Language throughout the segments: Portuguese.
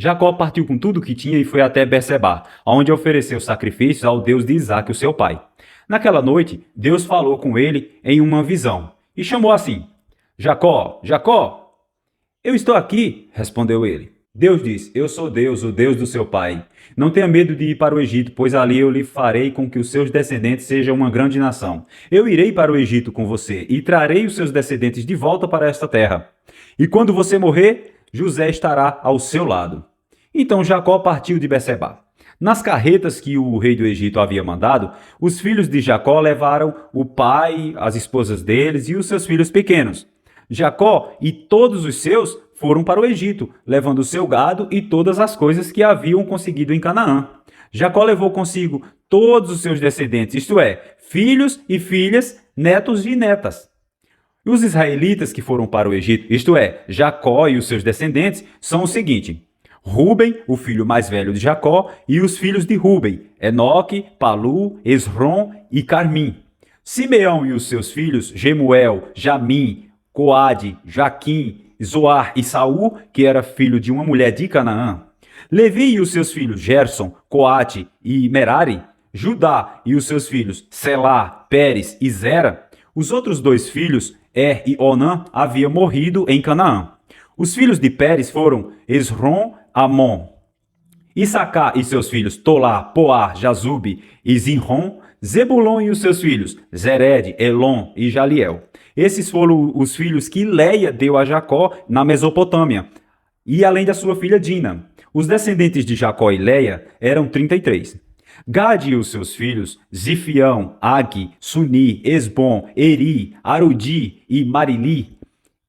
Jacó partiu com tudo o que tinha e foi até Berseba, onde ofereceu sacrifícios ao Deus de Isaque, o seu pai. Naquela noite, Deus falou com ele em uma visão e chamou assim: Jacó, Jacó! Eu estou aqui, respondeu ele. Deus disse: Eu sou Deus, o Deus do seu pai. Não tenha medo de ir para o Egito, pois ali eu lhe farei com que os seus descendentes sejam uma grande nação. Eu irei para o Egito com você e trarei os seus descendentes de volta para esta terra. E quando você morrer, José estará ao seu lado. Então Jacó partiu de Berseba. Nas carretas que o rei do Egito havia mandado, os filhos de Jacó levaram o pai, as esposas deles e os seus filhos pequenos. Jacó e todos os seus foram para o Egito, levando o seu gado e todas as coisas que haviam conseguido em Canaã. Jacó levou consigo todos os seus descendentes, isto é, filhos e filhas, netos e netas. E os israelitas que foram para o Egito, isto é, Jacó e os seus descendentes, são o seguinte: Ruben, o filho mais velho de Jacó, e os filhos de Ruben, Enoque, Palu, Esrom e Carmim. Simeão e os seus filhos, Gemuel, Jamim, Coade, Jaquim, Zoar e Saul, que era filho de uma mulher de Canaã. Levi e os seus filhos, Gerson, Coate e Merari. Judá e os seus filhos, Selá, Pérez e Zera. Os outros dois filhos, e Onã, haviam morrido em Canaã. Os filhos de Pérez foram Esrom, Amon. Issacar e seus filhos, Tolá, Poá, Jazube e Zinrom. Zebulon e os seus filhos, Zered, Elon e Jaliel. Esses foram os filhos que Leia deu a Jacó na Mesopotâmia, e além da sua filha Dina. Os descendentes de Jacó e Leia eram 33. Gade e os seus filhos, Zifião, Agi, Suni, Esbom, Eri, Arudi e Marili.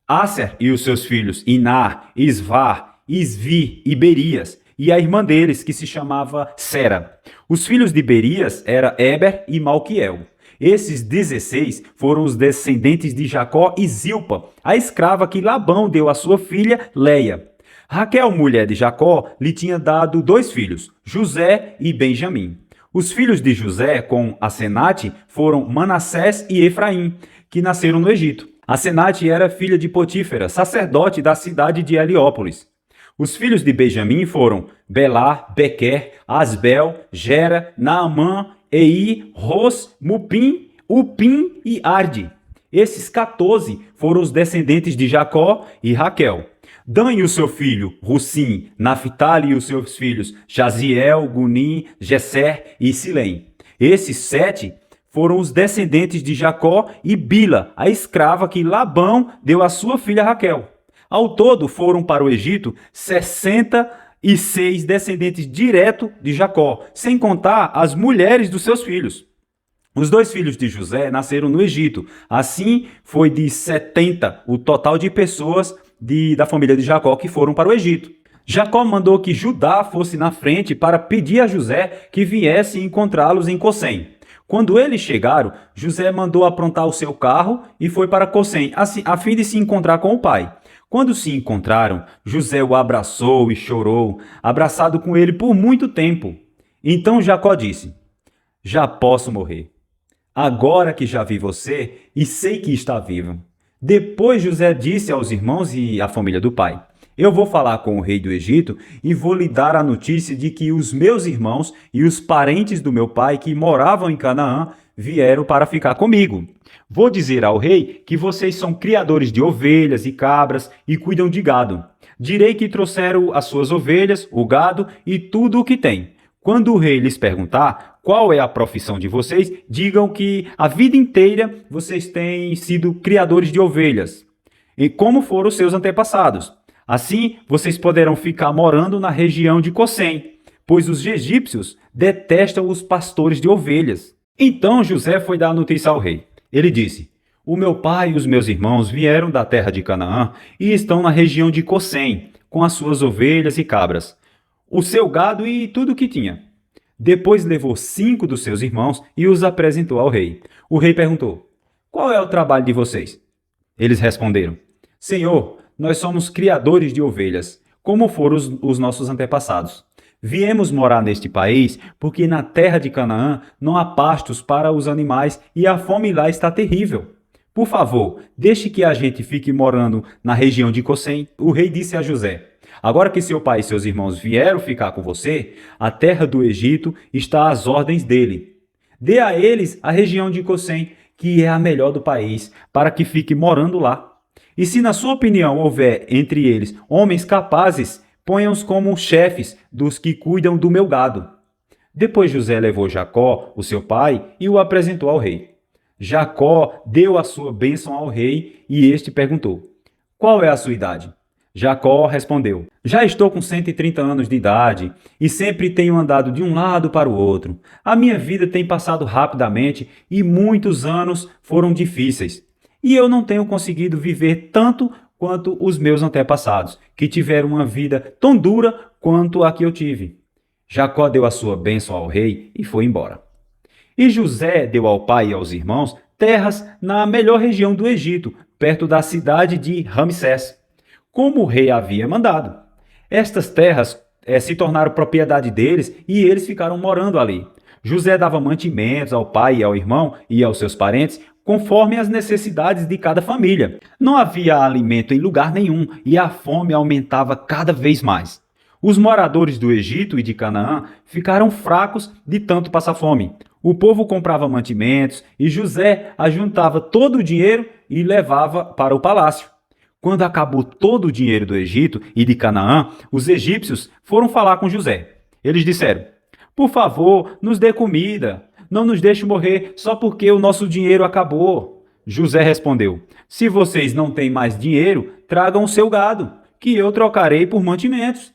Asser e os seus filhos, Inar, Isvar, Isvi e Berias, e a irmã deles, que se chamava Sera. Os filhos de Berias eram Eber e Malquiel. Esses 16 foram os descendentes de Jacó e Zilpa, a escrava que Labão deu à sua filha Leia. Raquel, mulher de Jacó, lhe tinha dado 2 filhos, José e Benjamim. Os filhos de José com Asenate foram Manassés e Efraim, que nasceram no Egito. Asenate era filha de Potífera, sacerdote da cidade de Heliópolis. Os filhos de Benjamim foram Belá, Bequer, Asbel, Gera, Naamã, Ei, Ros, Mupim, Upim e Arde. Esses 14 foram os descendentes de Jacó e Raquel. Dan e o seu filho, Russim, Naphtali e os seus filhos, Jaziel, Gunim, Gesser e Silém. Esses 7 foram os descendentes de Jacó e Bila, a escrava que Labão deu à sua filha Raquel. Ao todo foram para o Egito 66 descendentes direto de Jacó, sem contar as mulheres dos seus filhos. Os 2 filhos de José nasceram no Egito. Assim, foi de 70 o total de pessoas da família de Jacó que foram para o Egito. Jacó mandou que Judá fosse na frente para pedir a José que viesse encontrá-los em Gossém. Quando eles chegaram, José mandou aprontar o seu carro e foi para Gossém, a fim de se encontrar com o pai. Quando se encontraram, José o abraçou e chorou, abraçado com ele por muito tempo. Então Jacó disse: Já posso morrer. Agora que já vi você e sei que está vivo. Depois José disse aos irmãos e à família do pai: Eu vou falar com o rei do Egito e vou lhe dar a notícia de que os meus irmãos e os parentes do meu pai que moravam em Canaã vieram para ficar comigo. Vou dizer ao rei que vocês são criadores de ovelhas e cabras e cuidam de gado. Direi que trouxeram as suas ovelhas, o gado e tudo o que tem. Quando o rei lhes perguntar qual é a profissão de vocês, digam que a vida inteira vocês têm sido criadores de ovelhas, e como foram os seus antepassados. Assim, vocês poderão ficar morando na região de Gossém, pois os egípcios detestam os pastores de ovelhas. Então José foi dar a notícia ao rei. Ele disse: O meu pai e os meus irmãos vieram da terra de Canaã e estão na região de Gossém, com as suas ovelhas e cabras, o seu gado e tudo o que tinha. Depois levou 5 dos seus irmãos e os apresentou ao rei. O rei perguntou: Qual é o trabalho de vocês? Eles responderam: Senhor, nós somos criadores de ovelhas, como foram os nossos antepassados. Viemos morar neste país porque na terra de Canaã não há pastos para os animais e a fome lá está terrível. Por favor, deixe que a gente fique morando na região de Gossém. O rei disse a José: Agora que seu pai e seus irmãos vieram ficar com você, a terra do Egito está às ordens dele. Dê a eles a região de Gosen, que é a melhor do país, para que fique morando lá. E se na sua opinião houver entre eles homens capazes, ponha-os como chefes dos que cuidam do meu gado. Depois José levou Jacó, o seu pai, e o apresentou ao rei. Jacó deu a sua bênção ao rei e este perguntou: qual é a sua idade? Jacó respondeu: já estou com 130 anos de idade e sempre tenho andado de um lado para o outro. A minha vida tem passado rapidamente e muitos anos foram difíceis. E eu não tenho conseguido viver tanto quanto os meus antepassados, que tiveram uma vida tão dura quanto a que eu tive. Jacó deu a sua bênção ao rei e foi embora. E José deu ao pai e aos irmãos terras na melhor região do Egito, perto da cidade de Ramsés, como o rei havia mandado. Estas terras se tornaram propriedade deles e eles ficaram morando ali. José dava mantimentos ao pai e ao irmão e aos seus parentes, conforme as necessidades de cada família. Não havia alimento em lugar nenhum e a fome aumentava cada vez mais. Os moradores do Egito e de Canaã ficaram fracos de tanto passar fome. O povo comprava mantimentos e José ajuntava todo o dinheiro e levava para o palácio. Quando acabou todo o dinheiro do Egito e de Canaã, os egípcios foram falar com José. Eles disseram: por favor, nos dê comida. Não nos deixe morrer só porque o nosso dinheiro acabou. José respondeu: se vocês não têm mais dinheiro, tragam o seu gado, que eu trocarei por mantimentos.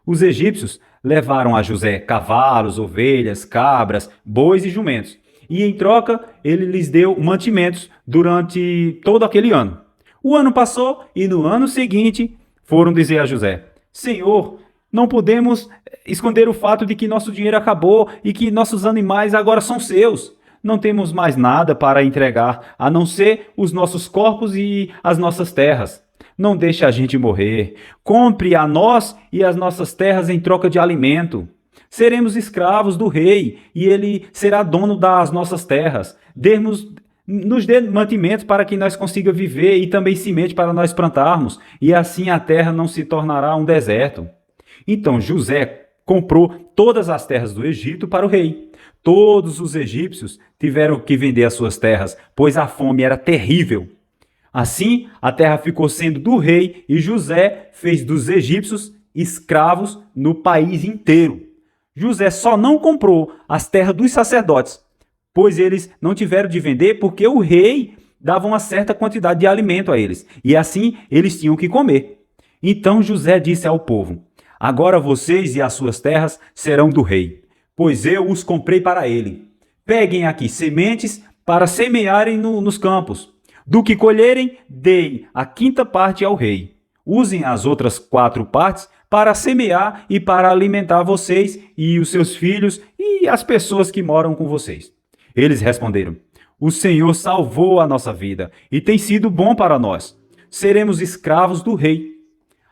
Os egípcios levaram a José cavalos, ovelhas, cabras, bois e jumentos. E em troca, ele lhes deu mantimentos durante todo aquele ano. O ano passou e no ano seguinte foram dizer a José: Senhor, não podemos esconder o fato de que nosso dinheiro acabou e que nossos animais agora são seus. Não temos mais nada para entregar, a não ser os nossos corpos e as nossas terras. Não deixe a gente morrer. Compre a nós e as nossas terras em troca de alimento. Seremos escravos do rei e ele será dono das nossas terras. Nos dê mantimentos para que nós consigamos viver e também semente para nós plantarmos, e assim a terra não se tornará um deserto. Então José comprou todas as terras do Egito para o rei. Todos os egípcios tiveram que vender as suas terras, pois a fome era terrível. Assim, a terra ficou sendo do rei e José fez dos egípcios escravos no país inteiro. José só não comprou as terras dos sacerdotes, pois eles não tiveram de vender porque o rei dava uma certa quantidade de alimento a eles, e assim eles tinham que comer. Então José disse ao povo: agora vocês e as suas terras serão do rei, pois eu os comprei para ele. Peguem aqui sementes para semearem nos campos. Do que colherem, deem a quinta parte ao rei. Usem as outras 4 partes para semear e para alimentar vocês e os seus filhos e as pessoas que moram com vocês. Eles responderam: o Senhor salvou a nossa vida e tem sido bom para nós. Seremos escravos do rei.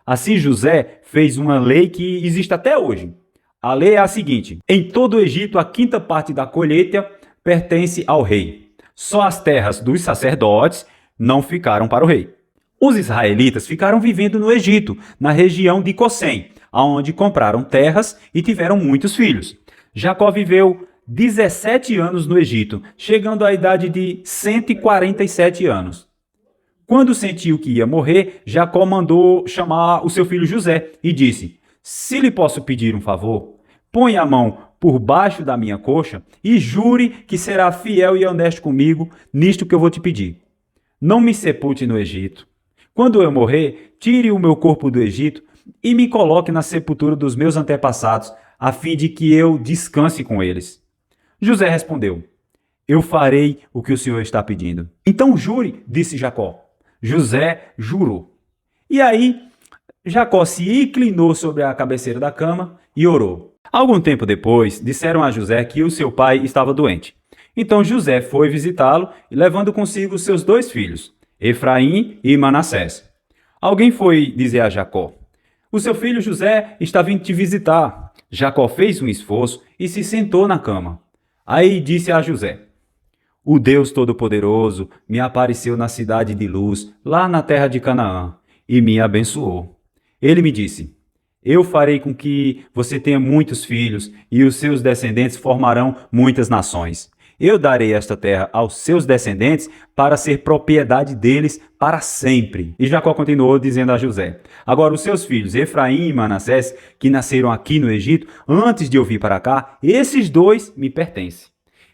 Assim José fez uma lei que existe até hoje. A lei é a seguinte: em todo o Egito, a quinta parte da colheita pertence ao rei. Só as terras dos sacerdotes não ficaram para o rei. Os israelitas ficaram vivendo no Egito, na região de Gosen, onde compraram terras e tiveram muitos filhos. Jacó viveu 17 anos no Egito, chegando à idade de 147 anos. Quando sentiu que ia morrer, Jacó mandou chamar o seu filho José e disse: se lhe posso pedir um favor, põe a mão por baixo da minha coxa e jure que será fiel e honesto comigo nisto que eu vou te pedir. Não me sepulte no Egito. Quando eu morrer, tire o meu corpo do Egito e me coloque na sepultura dos meus antepassados, a fim de que eu descanse com eles. José respondeu: eu farei o que o Senhor está pedindo. Então jure, disse Jacó. José jurou. E aí, Jacó se inclinou sobre a cabeceira da cama e orou. Algum tempo depois, disseram a José que o seu pai estava doente. Então José foi visitá-lo, levando consigo seus 2 filhos, Efraim e Manassés. Alguém foi dizer a Jacó: o seu filho José está vindo te visitar. Jacó fez um esforço e se sentou na cama. Aí disse a José: o Deus Todo-Poderoso me apareceu na cidade de Luz, lá na terra de Canaã, e me abençoou. Ele me disse: Eu farei com que você tenha muitos filhos, e os seus descendentes formarão muitas nações. Eu darei esta terra aos seus descendentes para ser propriedade deles para sempre. E Jacó continuou dizendo a José: Agora os seus filhos, Efraim e Manassés, que nasceram aqui no Egito, antes de eu vir para cá, esses dois me pertencem.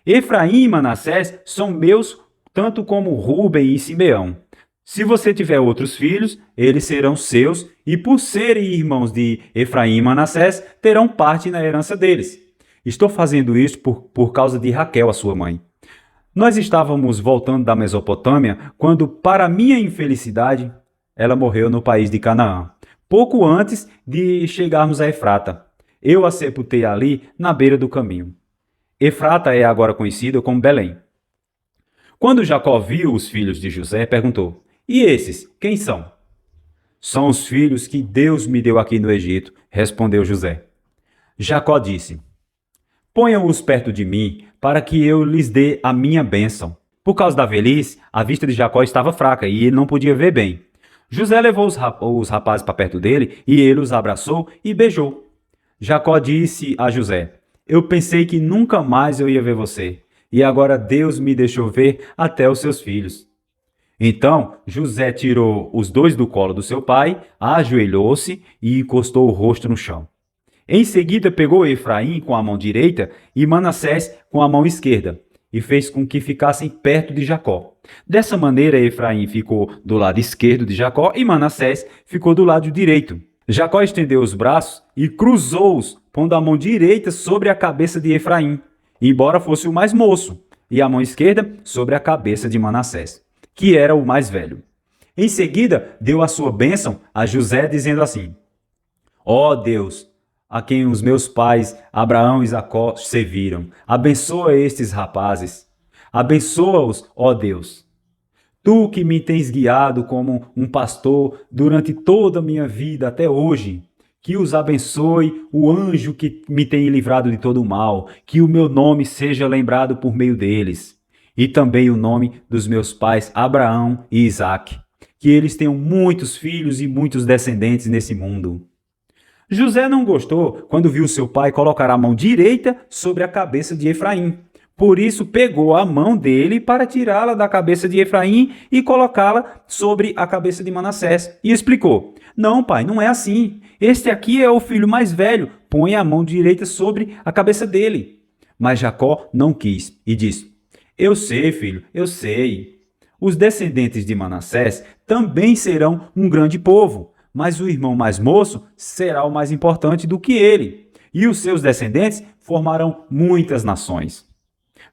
Efraim e Manassés são meus, tanto como Rúben e Simeão. Se você tiver outros filhos, eles serão seus, e por serem irmãos de Efraim e Manassés, terão parte na herança deles. Estou fazendo isso por causa de Raquel, a sua mãe. Nós estávamos voltando da Mesopotâmia quando, para minha infelicidade, ela morreu no país de Canaã, pouco antes de chegarmos a Efrata. Eu a sepultei ali, na beira do caminho. Efrata é agora conhecida como Belém. Quando Jacó viu os filhos de José, perguntou: E esses, quem são? São os filhos que Deus me deu aqui no Egito, respondeu José. Jacó disse: Ponham-os perto de mim, para que eu lhes dê a minha bênção. Por causa da velhice, a vista de Jacó estava fraca e ele não podia ver bem. José levou os rapazes para perto dele e ele os abraçou e beijou. Jacó disse a José: Eu pensei que nunca mais eu ia ver você, e agora Deus me deixou ver até os seus filhos. Então José tirou os dois do colo do seu pai, ajoelhou-se e encostou o rosto no chão. Em seguida pegou Efraim com a mão direita e Manassés com a mão esquerda, e fez com que ficassem perto de Jacó. Dessa maneira Efraim ficou do lado esquerdo de Jacó e Manassés ficou do lado direito. Jacó estendeu os braços e cruzou-os, pondo a mão direita sobre a cabeça de Efraim, embora fosse o mais moço, e a mão esquerda sobre a cabeça de Manassés, que era o mais velho. Em seguida, deu a sua bênção a José, dizendo assim: Ó Deus, a quem os meus pais, Abraão e Jacó, serviram, abençoa estes rapazes. Abençoa-os, ó Deus. Tu que me tens guiado como um pastor durante toda a minha vida até hoje, que os abençoe o anjo que me tem livrado de todo o mal, que o meu nome seja lembrado por meio deles, e também o nome dos meus pais Abraão e Isaque, que eles tenham muitos filhos e muitos descendentes nesse mundo. José não gostou quando viu seu pai colocar a mão direita sobre a cabeça de Efraim. Por isso pegou a mão dele para tirá-la da cabeça de Efraim e colocá-la sobre a cabeça de Manassés. E explicou: Não, pai, não é assim. Este aqui é o filho mais velho. Põe a mão direita sobre a cabeça dele. Mas Jacó não quis e disse: Eu sei, filho, eu sei. Os descendentes de Manassés também serão um grande povo, mas o irmão mais moço será o mais importante do que ele, e os seus descendentes formarão muitas nações.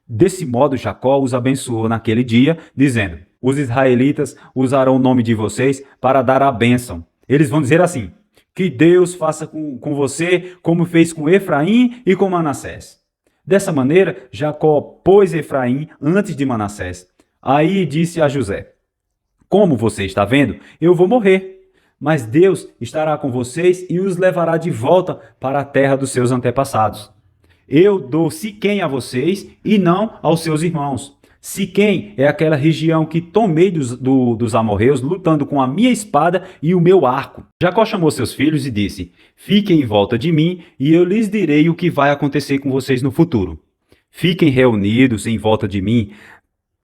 Desse modo, Jacó os abençoou naquele dia, dizendo: Os israelitas usarão o nome de vocês para dar a bênção. Eles vão dizer assim: Que Deus faça com você como fez com Efraim e com Manassés. Dessa maneira, Jacó pôs Efraim antes de Manassés. Aí disse a José: Como você está vendo, eu vou morrer. Mas Deus estará com vocês e os levará de volta para a terra dos seus antepassados. Eu dou Siquém a vocês e não aos seus irmãos. Siquém é aquela região que tomei dos amorreus, lutando com a minha espada e o meu arco. Jacó chamou seus filhos e disse: Fiquem em volta de mim e eu lhes direi o que vai acontecer com vocês no futuro. Fiquem reunidos em volta de mim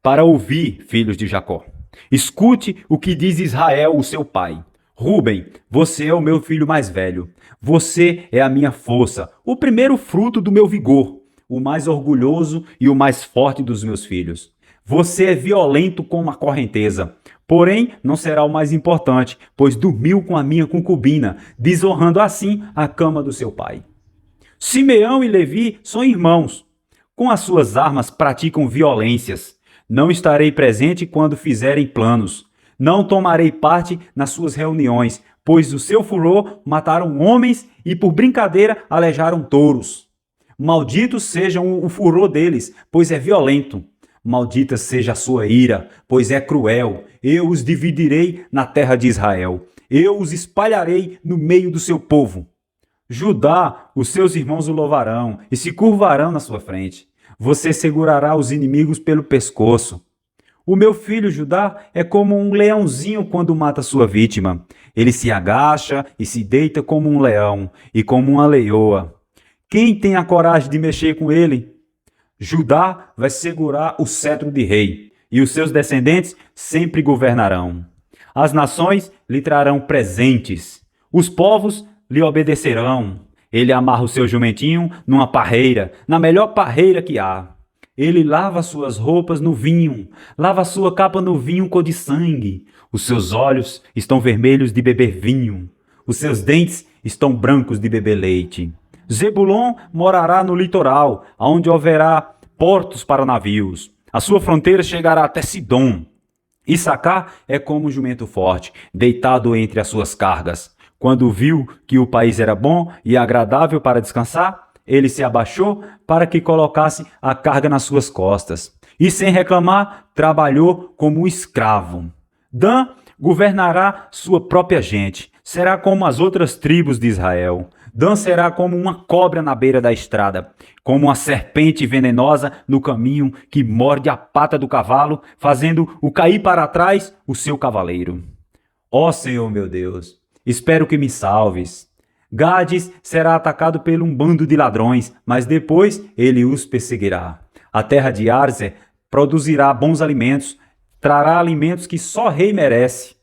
para ouvir, filhos de Jacó. Escute o que diz Israel, o seu pai. Rúben, você é o meu filho mais velho. Você é a minha força, o primeiro fruto do meu vigor, o mais orgulhoso e o mais forte dos meus filhos. Você é violento como a correnteza, porém não será o mais importante, pois dormiu com a minha concubina, desonrando assim a cama do seu pai. Simeão e Levi são irmãos. Com as suas armas praticam violências. Não estarei presente quando fizerem planos. Não tomarei parte nas suas reuniões, pois o seu furor mataram homens e por brincadeira alejaram touros. Maldito seja o furor deles, pois é violento. Maldita seja a sua ira, pois é cruel. Eu os dividirei na terra de Israel. Eu os espalharei no meio do seu povo. Judá, os seus irmãos o louvarão e se curvarão na sua frente. Você segurará os inimigos pelo pescoço. O meu filho Judá é como um leãozinho quando mata sua vítima. Ele se agacha e se deita como um leão e como uma leoa. Quem tem a coragem de mexer com ele? Judá vai segurar o cetro de rei, e os seus descendentes sempre governarão. As nações lhe trarão presentes, os povos lhe obedecerão. Ele amarra o seu jumentinho numa parreira, na melhor parreira que há. Ele lava suas roupas no vinho, lava sua capa no vinho cor de sangue. Os seus olhos estão vermelhos de beber vinho, os seus dentes estão brancos de beber leite. Zebulon morará no litoral, onde haverá portos para navios. A sua fronteira chegará até Sidom. Issacar é como um jumento forte, deitado entre as suas cargas. Quando viu que o país era bom e agradável para descansar, ele se abaixou para que colocasse a carga nas suas costas. E sem reclamar, trabalhou como um escravo. Dan governará sua própria gente. Será como as outras tribos de Israel. Dan será como uma cobra na beira da estrada, como uma serpente venenosa no caminho que morde a pata do cavalo, fazendo-o cair para trás o seu cavaleiro. Ó Senhor meu Deus, espero que me salves. Gades será atacado por um bando de ladrões, mas depois ele os perseguirá. A terra de Arzer produzirá bons alimentos, trará alimentos que só rei merece.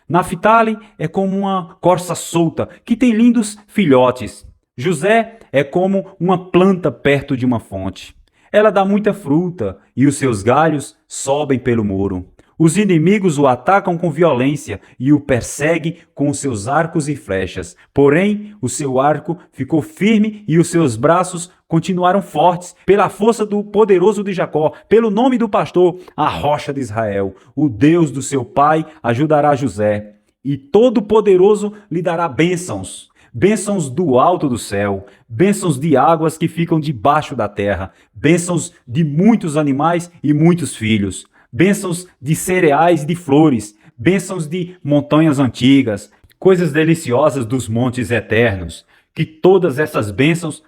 Naphtali é como uma corça solta, que tem lindos filhotes. José é como uma planta perto de uma fonte. Ela dá muita fruta e os seus galhos sobem pelo muro. Os inimigos o atacam com violência e o perseguem com os seus arcos e flechas. Porém, o seu arco ficou firme e os seus braços continuaram fortes, pela força do poderoso de Jacó, pelo nome do pastor, a rocha de Israel. O Deus do seu pai ajudará José, e Todo-Poderoso lhe dará bênçãos. Bênçãos do alto do céu, bênçãos de águas que ficam debaixo da terra, bênçãos de muitos animais e muitos filhos, bênçãos de cereais e de flores, bênçãos de montanhas antigas, coisas deliciosas dos montes eternos. Que todas essas bênçãos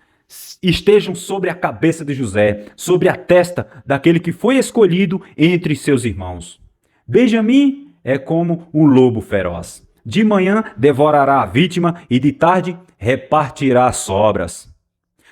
estejam sobre a cabeça de José, sobre a testa daquele que foi escolhido entre seus irmãos. Benjamim é como um lobo feroz. De manhã devorará a vítima e de tarde repartirá as sobras.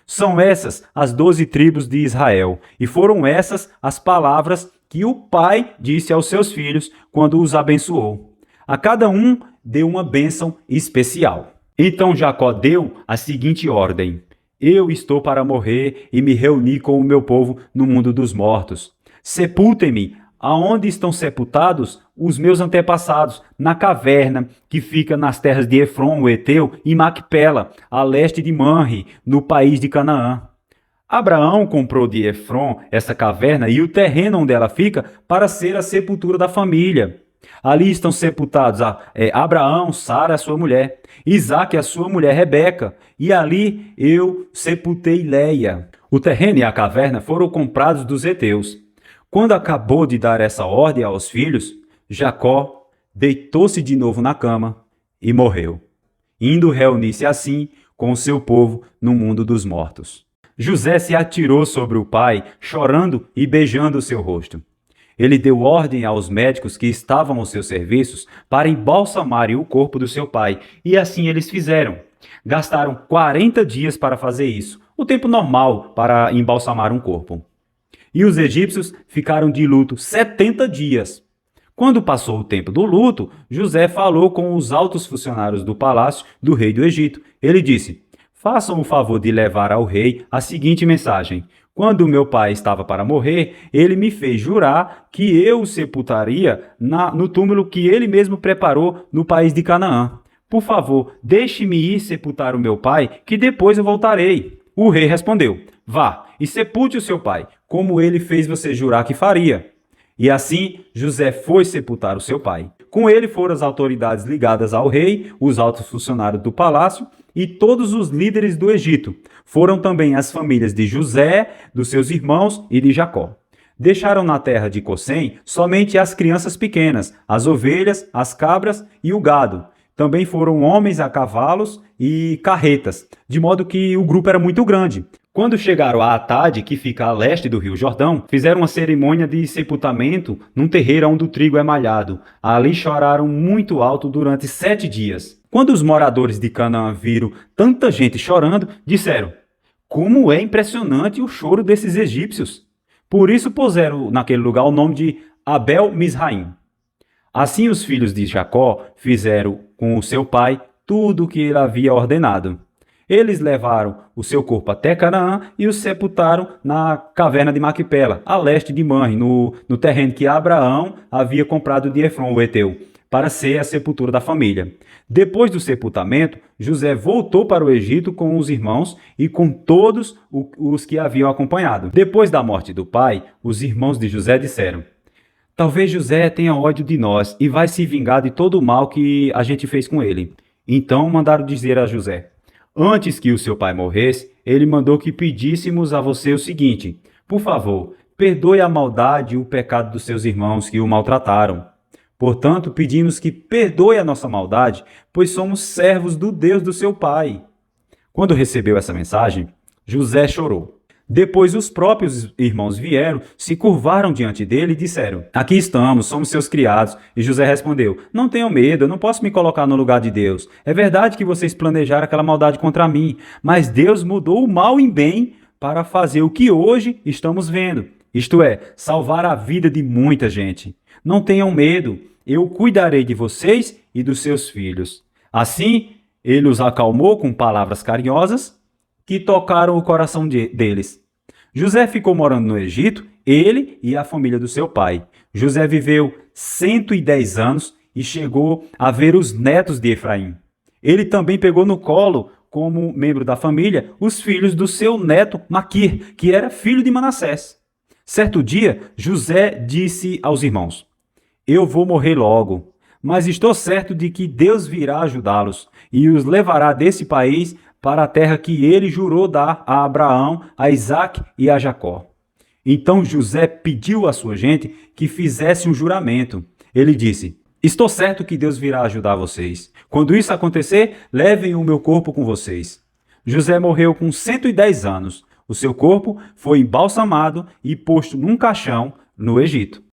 São essas as 12 tribos de Israel, e foram essas as palavras que o pai disse aos seus filhos quando os abençoou. A cada um deu uma bênção especial. Então Jacó deu a seguinte ordem: Eu estou para morrer e me reuni com o meu povo no mundo dos mortos. Sepultem-me aonde estão sepultados os meus antepassados, na caverna que fica nas terras de Efron, o Eteu, e Macpela, a leste de Manre, no país de Canaã. Abraão comprou de Efron essa caverna e o terreno onde ela fica para ser a sepultura da família. Ali estão sepultados Abraão, Sara, a sua mulher, Isaque, a sua mulher Rebeca, e ali eu sepultei Leia. O terreno e a caverna foram comprados dos heteus. Quando acabou de dar essa ordem aos filhos, Jacó deitou-se de novo na cama e morreu, indo reunir-se assim com o seu povo no mundo dos mortos. José se atirou sobre o pai, chorando e beijando o seu rosto. Ele deu ordem aos médicos que estavam aos seus serviços para embalsamarem o corpo do seu pai, e assim eles fizeram. Gastaram 40 dias para fazer isso, o tempo normal para embalsamar um corpo. E os egípcios ficaram de luto 70 dias. Quando passou o tempo do luto, José falou com os altos funcionários do palácio do rei do Egito. Ele disse: Façam o favor de levar ao rei a seguinte mensagem: Quando meu pai estava para morrer, ele me fez jurar que eu o sepultaria no túmulo que ele mesmo preparou no país de Canaã. Por favor, deixe-me ir sepultar o meu pai, que depois eu voltarei. O rei respondeu: Vá e sepulte o seu pai, como ele fez você jurar que faria. E assim José foi sepultar o seu pai. Com ele foram as autoridades ligadas ao rei, os altos funcionários do palácio e todos os líderes do Egito. Foram também as famílias de José, dos seus irmãos e de Jacó. Deixaram na terra de Gossém somente as crianças pequenas, as ovelhas, as cabras e o gado. também foram homens a cavalos e carretas, de modo que o grupo era muito grande. Quando chegaram a Atade, que fica a leste do Rio Jordão, fizeram uma cerimônia de sepultamento num terreiro onde o trigo é malhado. Ali choraram muito alto durante 7 dias. Quando os moradores de Canaã viram tanta gente chorando, disseram: como é impressionante o choro desses egípcios! Por isso puseram naquele lugar o nome de Abel-Misraim. Assim os filhos de Jacó fizeram com o seu pai tudo o que ele havia ordenado. Eles levaram o seu corpo até Canaã e o sepultaram na caverna de Maquipela, a leste de Manre, no terreno que Abraão havia comprado de Efron, o Eteu, para ser a sepultura da família. Depois do sepultamento, José voltou para o Egito com os irmãos e com todos os que haviam acompanhado. Depois da morte do pai, os irmãos de José disseram: talvez José tenha ódio de nós e vai se vingar de todo o mal que a gente fez com ele. Então mandaram dizer a José: antes que o seu pai morresse, ele mandou que pedíssemos a você o seguinte: por favor, perdoe a maldade e o pecado dos seus irmãos que o maltrataram. Portanto, pedimos que perdoe a nossa maldade, pois somos servos do Deus do seu pai. Quando recebeu essa mensagem, José chorou. Depois os próprios irmãos vieram, se curvaram diante dele e disseram: aqui estamos, somos seus criados. E José respondeu: não tenham medo, eu não posso me colocar no lugar de Deus. É verdade que vocês planejaram aquela maldade contra mim, mas Deus mudou o mal em bem para fazer o que hoje estamos vendo. Isto é, salvar a vida de muita gente. Não tenham medo, eu cuidarei de vocês e dos seus filhos. Assim, ele os acalmou com palavras carinhosas que tocaram o coração deles. José ficou morando no Egito, ele e a família do seu pai. José viveu 110 anos e chegou a ver os netos de Efraim. Ele também pegou no colo, como membro da família, os filhos do seu neto Maquir, que era filho de Manassés. Certo dia, José disse aos irmãos: eu vou morrer logo, mas estou certo de que Deus virá ajudá-los e os levará desse país para a terra que ele jurou dar a Abraão, a Isaque e a Jacó. Então José pediu à sua gente que fizesse um juramento. Ele disse: estou certo que Deus virá ajudar vocês. Quando isso acontecer, levem o meu corpo com vocês. José morreu com 110 anos. O seu corpo foi embalsamado e posto num caixão no Egito.